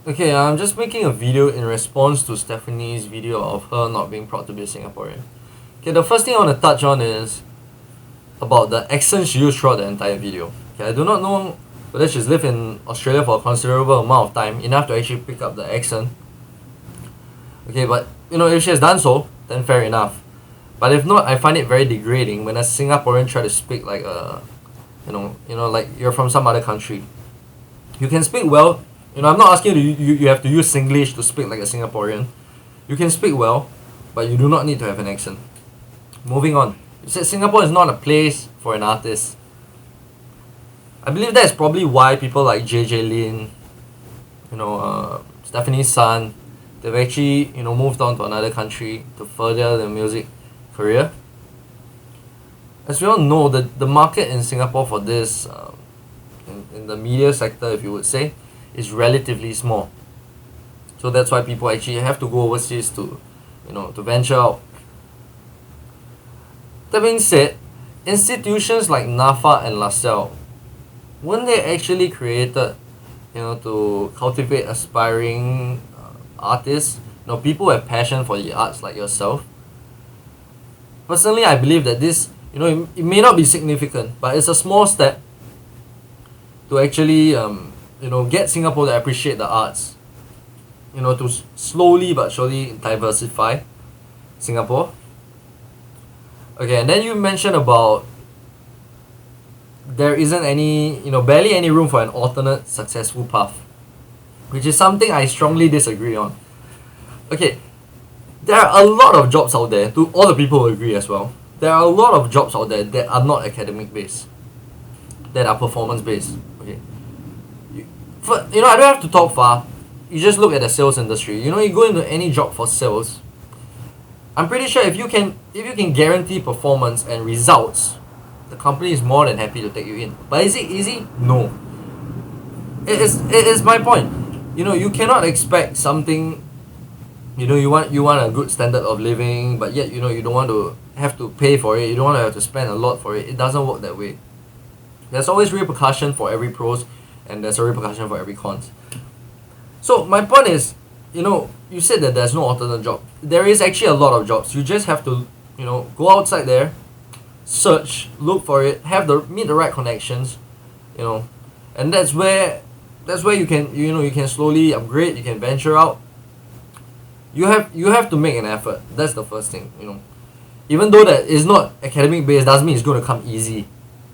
Okay, I'm just making a video in response to Stephanie's video of her not being proud to be a Singaporean. Okay, the first thing I want to touch on is about the accent she used throughout the entire video. Okay, I do not know whether she's lived in Australia for a considerable amount of time, enough to actually pick up the accent. Okay, but if she has done so, then fair enough. But if not, I find it very degrading when a Singaporean try to speak like like you're from some other country. You can speak well. I'm not asking you have to use Singlish to speak like a Singaporean. You can speak well, but you do not need to have an accent. Moving on. You said Singapore is not a place for an artist. I believe that's probably why people like JJ Lin, Stephanie's son, they've actually, moved on to another country to further their music career. As we all know, the market in Singapore for this, in the media sector, if you would say, is relatively small. So that's why people actually have to go overseas to venture out. That being said, institutions like NAFA and LaSalle, weren't they actually created, to cultivate aspiring artists, people who have passion for the arts like yourself? Personally, I believe that this, it may not be significant, but it's a small step to actually, get Singapore to appreciate the arts, to slowly but surely diversify Singapore. Okay, and then you mentioned about there isn't any, barely any room for an alternate successful path, which is something I strongly disagree on. Okay, there are a lot of jobs out there, to all the people who agree as well. There are a lot of jobs out there that are not academic based, that are performance based. Okay, I don't have to talk far. You just look at the sales industry. You go into any job for sales. I'm pretty sure if you can guarantee performance and results, the company is more than happy to take you in. But is it easy? No. It is my point. You cannot expect something. You want a good standard of living, but yet you don't want to have to pay for it. You don't want to have to spend a lot for it. It doesn't work that way. There's always repercussion for every pros, and there's a repercussion for every cons. So my point is, you said that there's no alternate job. There is actually a lot of jobs. You just have to, go outside there, search, look for it, meet the right connections, and that's where you can you can slowly upgrade. You can venture out. You have to make an effort. That's the first thing. Even though that is not academic based, doesn't mean it's going to come easy.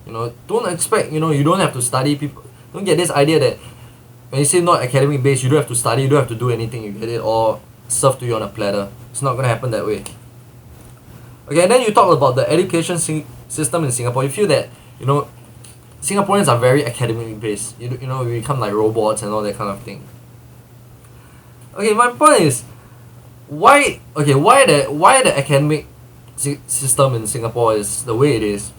Don't expect. You don't have to study. People don't get this idea that when you say not academic based, you don't have to study, you don't have to do anything, you get it all served to you on a platter. It's not going to happen that way. Okay, and then you talk about the education system in Singapore. You feel that, Singaporeans are very academic based. We become like robots and all that kind of thing. Okay, my point is, why the academic system in Singapore is the way it is.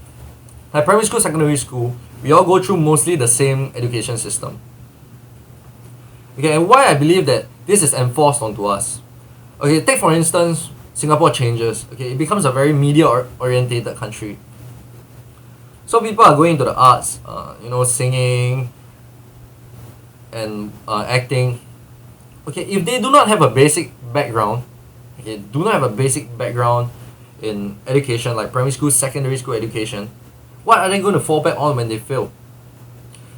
Like primary school, secondary school, we all go through mostly the same education system. Okay, and why I believe that this is enforced onto us. Okay, take for instance, Singapore changes. Okay, it becomes a very media-orientated country. So people are going to the arts, singing and acting. Okay, if they do not have a basic background, in education, like primary school, secondary school education, what are they going to fall back on when they fail?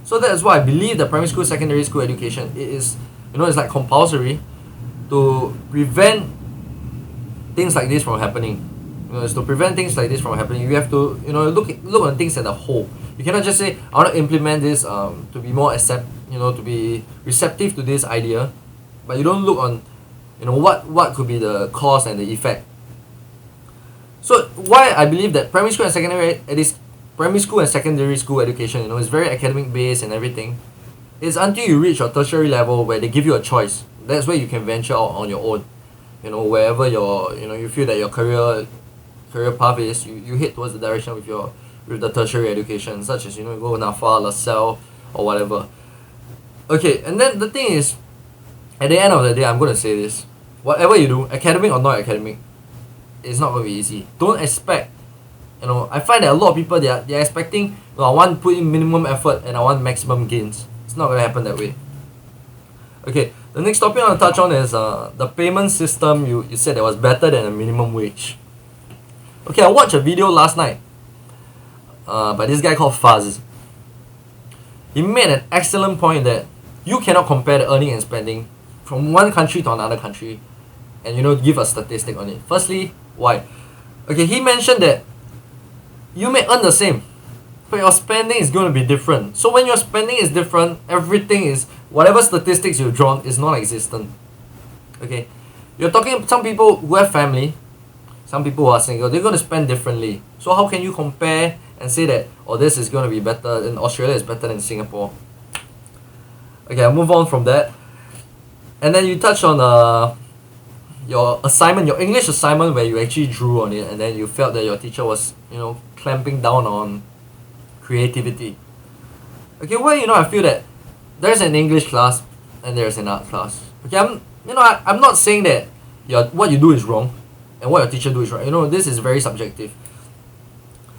So that's why I believe that primary school, secondary school education is, it's like compulsory to prevent things like this from happening. It's to prevent things like this from happening. You have to, look on things as a whole. You cannot just say, I want to implement this to be more to be receptive to this idea, but you don't look on, what could be the cause and the effect. So why I believe that primary school and secondary school education, is very academic based and everything. It's until you reach your tertiary level where they give you a choice. That's where you can venture out on your own. Wherever you feel that your career path is, you head towards the direction with the tertiary education, such as go NAFA, LaSalle, or whatever. Okay, and then the thing is, at the end of the day, I'm gonna say this: whatever you do, academic or not academic, it's not gonna be easy. Don't expect. I find that a lot of people they're expecting, I want to put in minimum effort and I want maximum gains. It's not gonna happen that way. Okay, the next topic I want to touch on is the payment system. You said that was better than a minimum wage. Okay, I watched a video last night by this guy called Fuzz. He made an excellent point that you cannot compare the earning and spending from one country to another country and give a statistic on it. Firstly, why? Okay, he mentioned that you may earn the same, but your spending is going to be different. So when your spending is different, everything is, whatever statistics you've drawn is non-existent. Okay, you're talking some people who have family, some people who are single, they're going to spend differently. So how can you compare and say that, oh, this is going to be better in Australia is better than Singapore? Okay, I'll move on from that. And then you touch on your assignment, your English assignment, where you actually drew on it and then you felt that your teacher was, clamping down on creativity. Okay, well, I feel that there's an English class and there's an art class. Okay, I'm not saying that what you do is wrong and what your teacher do is right. This is very subjective.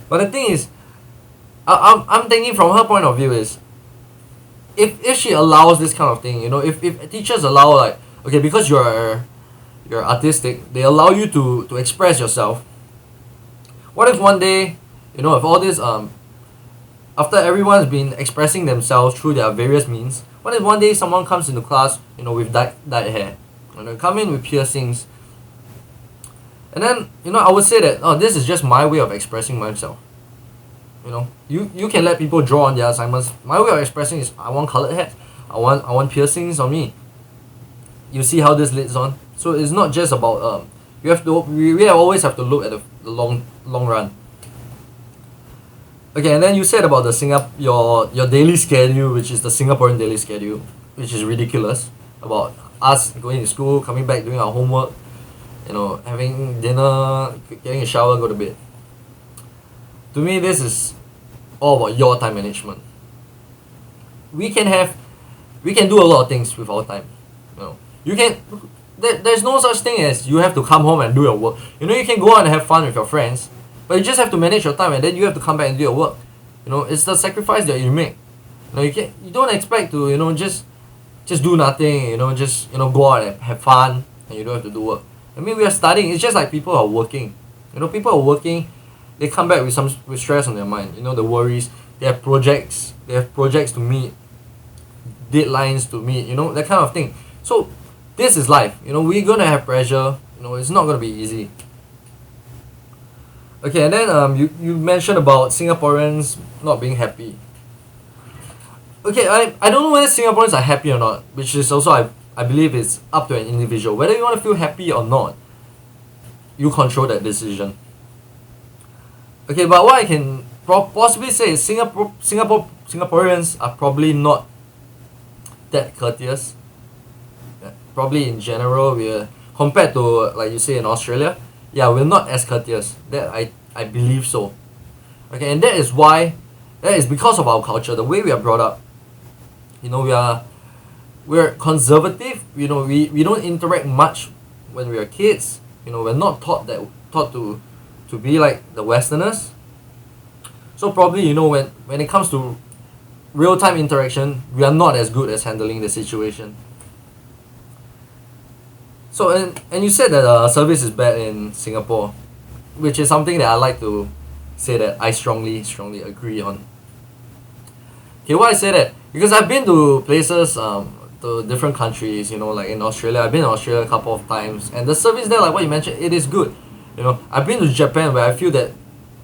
But the thing is, I'm thinking from her point of view is, if she allows this kind of thing, if teachers allow, like, okay, because you're artistic, they allow you to express yourself. What if one day, if all this after everyone's been expressing themselves through their various means, what if one day someone comes into class, with dyed hair, and they come in with piercings, and then I would say that, oh, this is just my way of expressing myself. You can let people draw on their assignments. My way of expressing is I want colored hair, I want piercings on me. You see how this leads on. So it's not just about we always have to look at the long run. Okay, and then you said about your daily schedule, which is the Singaporean daily schedule, which is ridiculous. About us going to school, coming back, doing our homework, having dinner, getting a shower, go to bed. To me, this is all about your time management. We can do a lot of things with our time. There's no such thing as you have to come home and do your work. You can go out and have fun with your friends, but you just have to manage your time, and then you have to come back and do your work. It's the sacrifice that you make. You don't expect to just do nothing. Just go out and have fun, and you don't have to do work. We are studying. It's just like people are working. People are working. They come back with stress on their mind. The worries. They have projects. They have projects to meet, deadlines to meet. That kind of thing. So this is life. We're gonna have pressure. It's not gonna be easy. Okay, and then you mentioned about Singaporeans not being happy. Okay, I don't know whether Singaporeans are happy or not, which is also I believe it's up to an individual. Whether you want to feel happy or not, you control that decision. Okay, but what I can possibly say is Singaporeans are probably not that courteous. Probably in general, we're compared to, like you say, in Australia, we're not as courteous. That I believe so. Okay, and that is because of our culture, the way we are brought up. We're conservative. We don't interact much when we are kids. We're not taught to be like the Westerners. So probably when it comes to real time interaction, we are not as good as handling the situation. So and you said that service is bad in Singapore, which is something that I like to say that I strongly agree on. Okay, why I say that? Because I've been to places, to different countries, like in Australia. I've been to Australia a couple of times, and the service there, like what you mentioned, it is good. I've been to Japan, where I feel that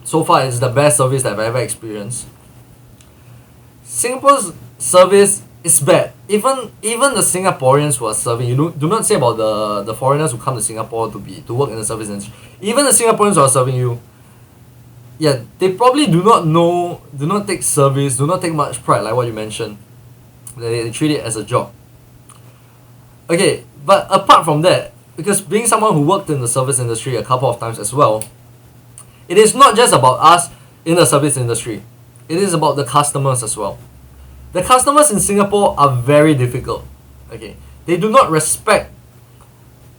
so far it's the best service that I've ever experienced. Singapore's service is bad. Even the Singaporeans who are serving, do not say about the foreigners who come to Singapore to work in the service industry. Even the Singaporeans who are serving you, they probably do not take service, do not take much pride, like what you mentioned. They treat it as a job. Okay, but apart from that, because being someone who worked in the service industry a couple of times as well, it is not just about us in the service industry. It is about the customers as well. The customers in Singapore are very difficult. Okay, they do not respect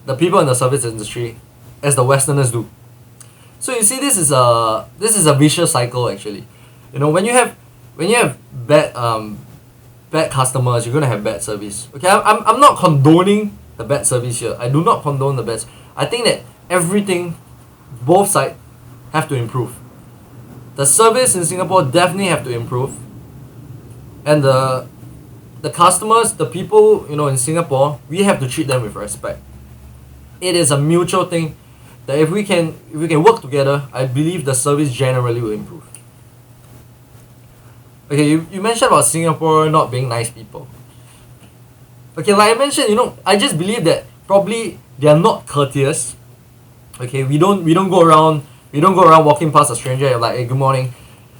the people in the service industry as the Westerners do. So you see, this is a vicious cycle actually. When you have bad bad customers, you're gonna have bad service. Okay, I'm not condoning the bad service here. I do not condone the bad. I think that everything, both sides, have to improve. The service in Singapore definitely have to improve, and the customers, the people, in Singapore, we have to treat them with respect. It is a mutual thing that if we can work together, I believe the service generally will improve. Okay, you mentioned about Singapore not being nice people. Okay, like I mentioned, I just believe that probably they are not courteous. Okay, we don't go around walking past a stranger and like, hey, good morning.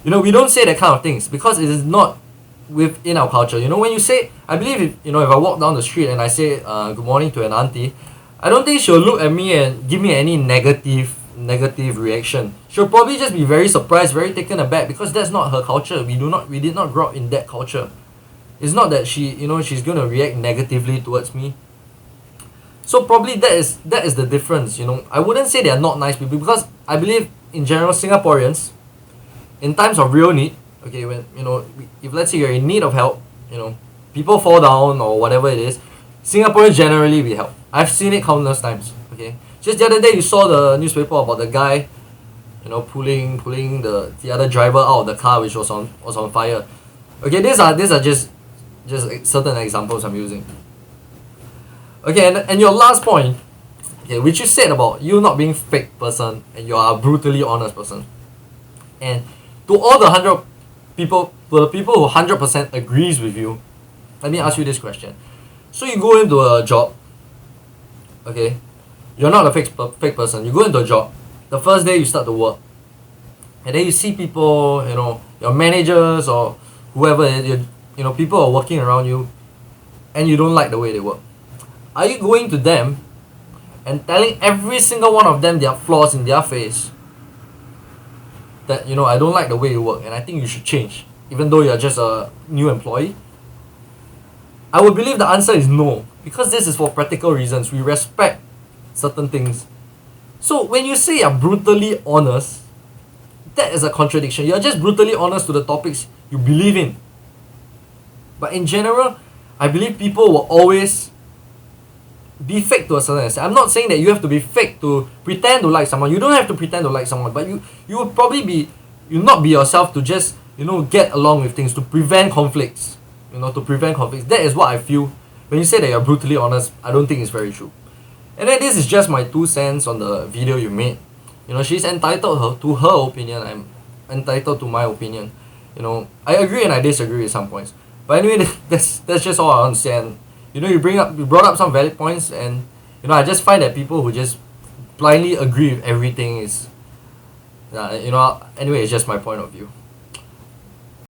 We don't say that kind of things because it is not within our culture. When you say, I believe if I walk down the street and I say good morning to an auntie, I don't think she'll look at me and give me any negative reaction. She'll probably just be very surprised, very taken aback because that's not her culture. We did not grow up in that culture. It's not that she's gonna react negatively towards me. So probably that is the difference. I wouldn't say they are not nice people because I believe in general Singaporeans, in times of real need, okay, when if let's say you're in need of help, people fall down or whatever it is, Singaporeans generally will help. I've seen it countless times. Okay, just the other day you saw the newspaper about the guy, pulling the other driver out of the car which was on fire. Okay, these are just certain examples I'm using. Okay, and your last point, okay, which you said about you not being fake person and you are a brutally honest person. And to all the 100 people, to the people who 100% agrees with you, let me ask you this question. So you go into a job, okay, you're not a fake person, you go into a job, the first day you start to work, and then you see people, your managers or whoever, people are working around you, and you don't like the way they work. Are you going to them and telling every single one of them their flaws in their face that, I don't like the way you work and I think you should change, even though you're just a new employee? I would believe the answer is no, because this is for practical reasons. We respect certain things. So when you say you're brutally honest, that is a contradiction. You're just brutally honest to the topics you believe in. But in general, I believe people will always be fake to a certain extent. I'm not saying that you have to be fake to pretend to like someone. You don't have to pretend to like someone, but you would probably not be yourself to just get along with things, to prevent conflicts. That is what I feel. When you say that you're brutally honest, I don't think it's very true. And then this is just my 2 cents on the video you made. She's entitled to her opinion. I'm entitled to my opinion. I agree and I disagree with some points. But anyway, that's just all I want to say. And you brought up some valid points, and I just find that people who just blindly agree with everything is, anyway, it's just my point of view.